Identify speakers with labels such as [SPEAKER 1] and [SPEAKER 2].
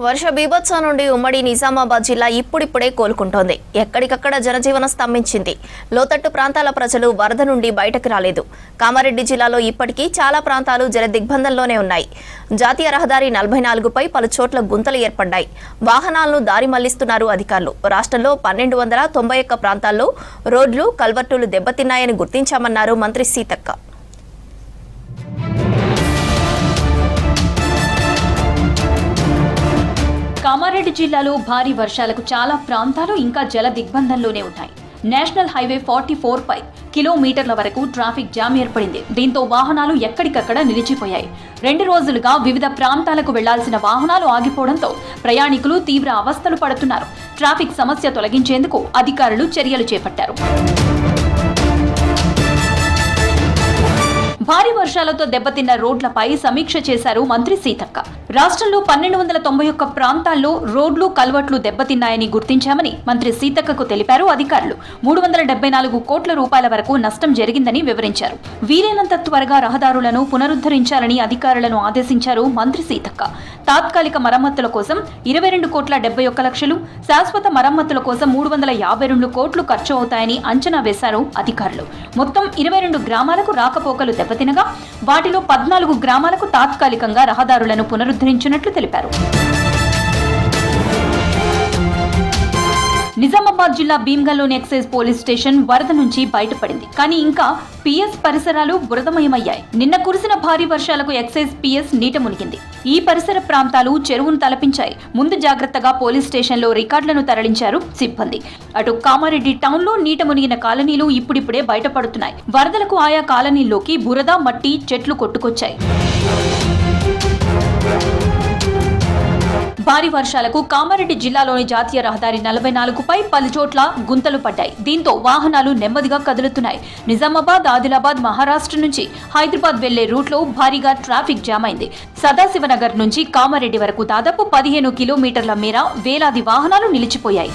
[SPEAKER 1] వర్ష బీభత్సం నుండి ఉమ్మడి నిజామాబాద్ జిల్లా ఇప్పుడిప్పుడే కోలుకుంటోంది. ఎక్కడికక్కడ జనజీవనం స్తంభించింది. లోతట్టు ప్రాంతాల ప్రజలు వరద నుండి బయటకు రాలేదు. కామారెడ్డి జిల్లాలో ఇప్పటికీ చాలా ప్రాంతాలు జల దిగ్బంధంలోనే ఉన్నాయి. జాతీయ రహదారి 44పై పలు చోట్ల గుంతలు ఏర్పడ్డాయి. వాహనాలను దారి మళ్లిస్తున్నారు అధికారులు. రాష్ట్రంలో 1291 ప్రాంతాల్లో రోడ్లు, కల్వర్టులు దెబ్బతిన్నాయని గుర్తించామన్నారు మంత్రి సీతక్క.
[SPEAKER 2] కామారెడ్డి జిల్లాలో భారీ వర్షాలకు చాలా ప్రాంతాలు ఇంకా జల దిగ్బంధంలోనే ఉన్నాయి. నేషనల్ హైవే 44 పై కిలోమీటర్ల వరకు ట్రాఫిక్ జామ్ ఏర్పడింది. దీంతో వాహనాలు ఎక్కడికక్కడ నిలిచిపోయాయి. 2 రోజులుగా వివిధ ప్రాంతాలకు వెళ్లాల్సిన వాహనాలు ఆగిపోవడంతో ప్రయాణికులు తీవ్ర అవస్థలు పడుతున్నారు. ట్రాఫిక్ సమస్య తొలగించేందుకు అధికారులు చర్యలు చేపట్టారు. భారీ వర్షాలతో దెబ్బతిన్న రోడ్లపై సమీక్ష చేశారు మంత్రి సీతక్క. రాష్ట్రంలో 1291 ప్రాంతాల్లో రోడ్లు, కల్వర్ట్లు దెబ్బతిన్నాయని గుర్తించామని మంత్రి సీతక్కకు తెలిపారు అధికారులు. 374 కోట్ల రూపాయల వరకు నష్టం జరిగిందని వివరించారు. వీలైనంత త్వరగా రహదారులను పునరుద్ధరించాలని అధికారులను ఆదేశించారు మంత్రి సీతక్క. తాత్కాలిక మరమ్మతుల కోసం 22 కోట్ల 71 లక్షలు, శాశ్వత మరమ్మతుల కోసం 352 కోట్లు ఖర్చు అవుతాయని అంచనా వేశారు అధికారులు. మొత్తం 22 గ్రామాలకు రాకపోకలు దెబ్బతినగా వాటిలో 14 గ్రామాలకు తాత్కాలికంగా రహదారులను పునరుద్ధరించినట్లు తెలిపారు. నిజామాబాద్ జిల్లా భీమ్గల్లోని ఎక్సైజ్ పోలీస్ స్టేషన్ వరద నుంచి బయటపడింది. కానీ ఇంకా పిఎస్ పరిసరాలు బురదమయమయ్యాయి. నిన్న కురిసిన భారీ వర్షాలకు ఎక్సైజ్ పిఎస్ నీట మునిగింది. ఈ పరిసర ప్రాంతాలు చెరువును తలపించాయి. ముందు జాగ్రత్తగా పోలీస్ స్టేషన్లో రికార్డులను తరలించారు సిబ్బంది. అటు కామారెడ్డి టౌన్ లో నీట మునిగిన కాలనీలు ఇప్పుడిప్పుడే బయటపడుతున్నాయి. వరదలకు ఆయా కాలనీల్లోకి బురద, మట్టి, చెట్లు కొట్టుకొచ్చాయి. భారీ వర్షాలకు కామారెడ్డి జిల్లాలోని జాతీయ రహదారి 44పై పలు చోట్ల గుంతలు పడ్డాయి. దీంతో వాహనాలు నెమ్మదిగా కదులుతున్నాయి. నిజామాబాద్, ఆదిలాబాద్, మహారాష్ట్ర నుంచి హైదరాబాద్ వెళ్లే రూట్లో భారీగా ట్రాఫిక్ జామ్ అయింది. సదాశివనగర్ నుంచి కామారెడ్డి వరకు దాదాపు 15 కిలోమీటర్ల మేర వేలాది వాహనాలు నిలిచిపోయాయి.